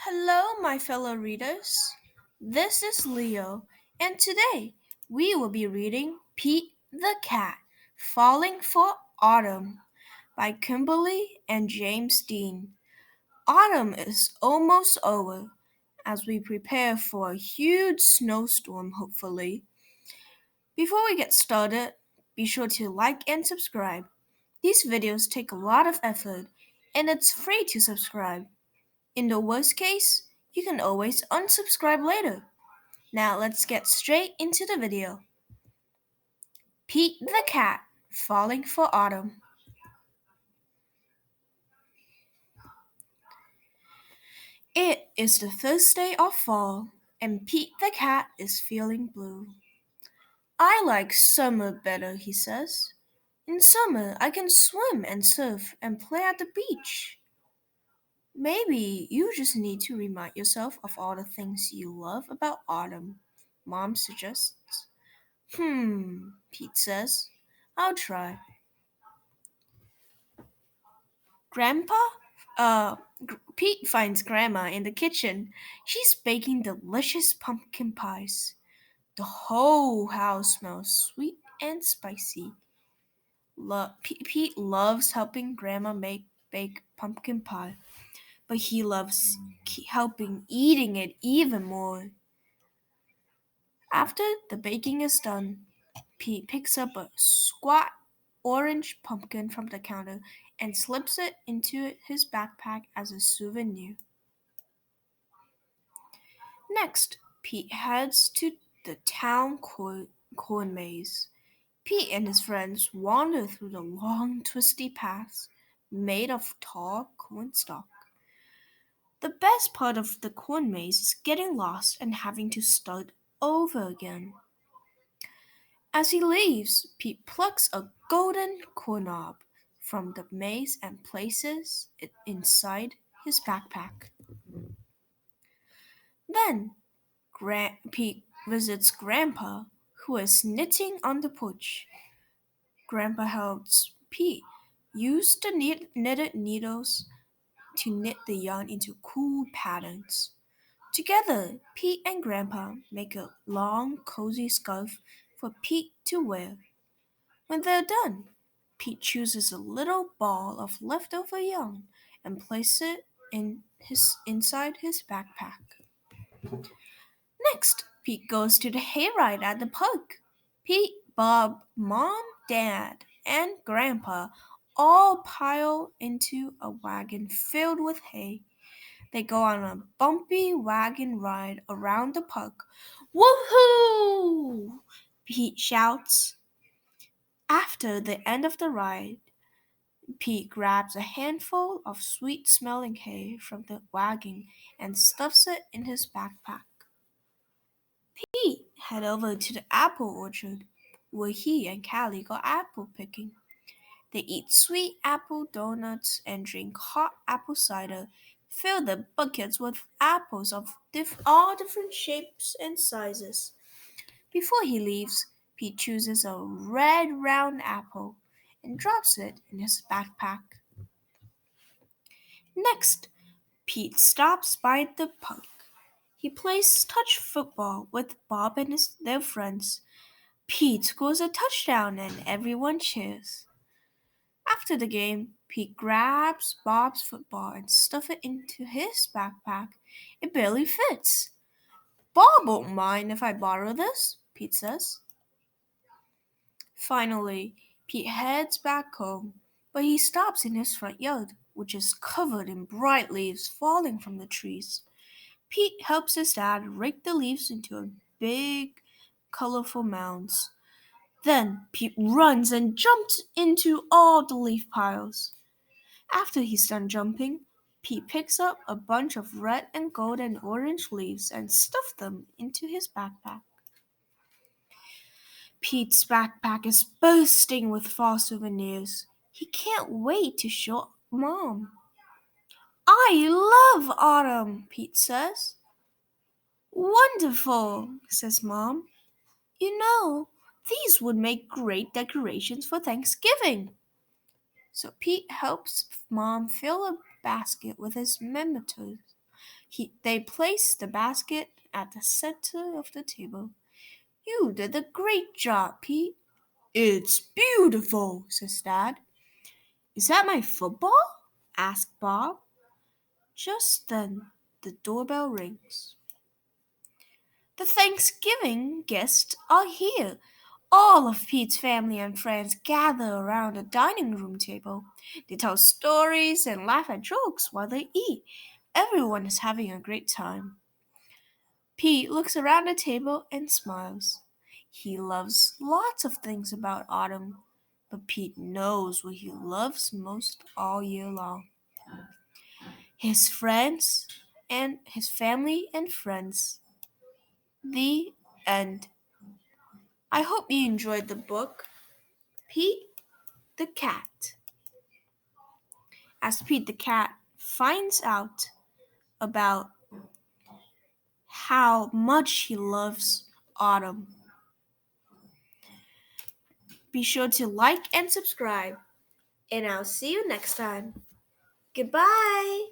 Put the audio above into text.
Hello, my fellow readers. This is Leo, and today we will be reading Pete the Cat Falling for Autumn by Kimberly and James Dean. Autumn is almost over as we prepare for a huge snowstorm, hopefully. Before we get started, be sure to like and subscribe. These videos take a lot of effort, and it's free to subscribe. In the worst case, you can always unsubscribe later. Now let's get straight into the video. Pete the Cat Falling for Autumn. It is the first day of fall, and Pete the Cat is feeling blue. I like summer better, he says. In summer, I can swim and surf and play at the beach. Maybe you just need to remind yourself of all the things you love about autumn, Mom suggests. Pete says. I'll try. Grandpa? Pete finds Grandma in the kitchen. She's baking delicious pumpkin pies. The whole house smells sweet and spicy. Pete loves helping Grandma bake pumpkin pie, but he loves helping eating it even more. After the baking is done, Pete picks up a squat orange pumpkin from the counter and slips it into his backpack as a souvenir. Next, Pete heads to the town corn maze. Pete and his friends wander through the long, twisty paths made of tall corn stalk. The best part of the corn maze is getting lost and having to start over again. As he leaves, Pete plucks a golden doorknob from the maze and places it inside his backpack. Then Pete visits Grandpa, who is knitting on the porch. Grandpa helps Pete use the knitted needles to knit the yarn into cool patterns. Together, Pete and Grandpa make a long, cozy scarf for Pete to wear. When they're done, Pete chooses a little ball of leftover yarn and places it inside his backpack. Next, Pete goes to the hayride at the park. Pete, Bob, Mom, Dad, and Grandpa all pile into a wagon filled with hay. They go on a bumpy wagon ride around the park. Woohoo! Pete shouts. After the end of the ride, Pete grabs a handful of sweet smelling hay from the wagon and stuffs it in his backpack. Pete head over to the apple orchard where he and Callie go apple picking. They eat sweet apple donuts and drink hot apple cider, fill the buckets with apples of all different shapes and sizes. Before he leaves, Pete chooses a red round apple and drops it in his backpack. Next, Pete stops by the park. He plays touch football with Bob and their friends. Pete scores a touchdown and everyone cheers. After the game, Pete grabs Bob's football and stuffs it into his backpack. It barely fits. Bob won't mind if I borrow this, Pete says. Finally, Pete heads back home, but he stops in his front yard, which is covered in bright leaves falling from the trees. Pete helps his dad rake the leaves into a big, colorful mounds. Then Pete runs and jumps into all the leaf piles. After he's done jumping, Pete picks up a bunch of red and gold and orange leaves and stuffs them into his backpack. Pete's backpack is bursting with fall souvenirs. He can't wait to show Mom. I love autumn, Pete says. Wonderful, says Mom. You know, these would make great decorations for Thanksgiving. So Pete helps Mom fill a basket with his mementos. They placed the basket at the center of the table. You did a great job, Pete. It's beautiful, says Dad. Is that my football? Asked Bob. Just then, the doorbell rings. The Thanksgiving guests are here. All of Pete's family and friends gather around the dining room table. They tell stories and laugh at jokes while they eat. Everyone is having a great time. Pete looks around the table and smiles. He loves lots of things about autumn, but Pete knows what he loves most all year long. His friends and his family and friends. The end. I hope you enjoyed the book, Pete the Cat. As Pete the Cat finds out about how much he loves autumn. Be sure to like and subscribe, and I'll see you next time. Goodbye!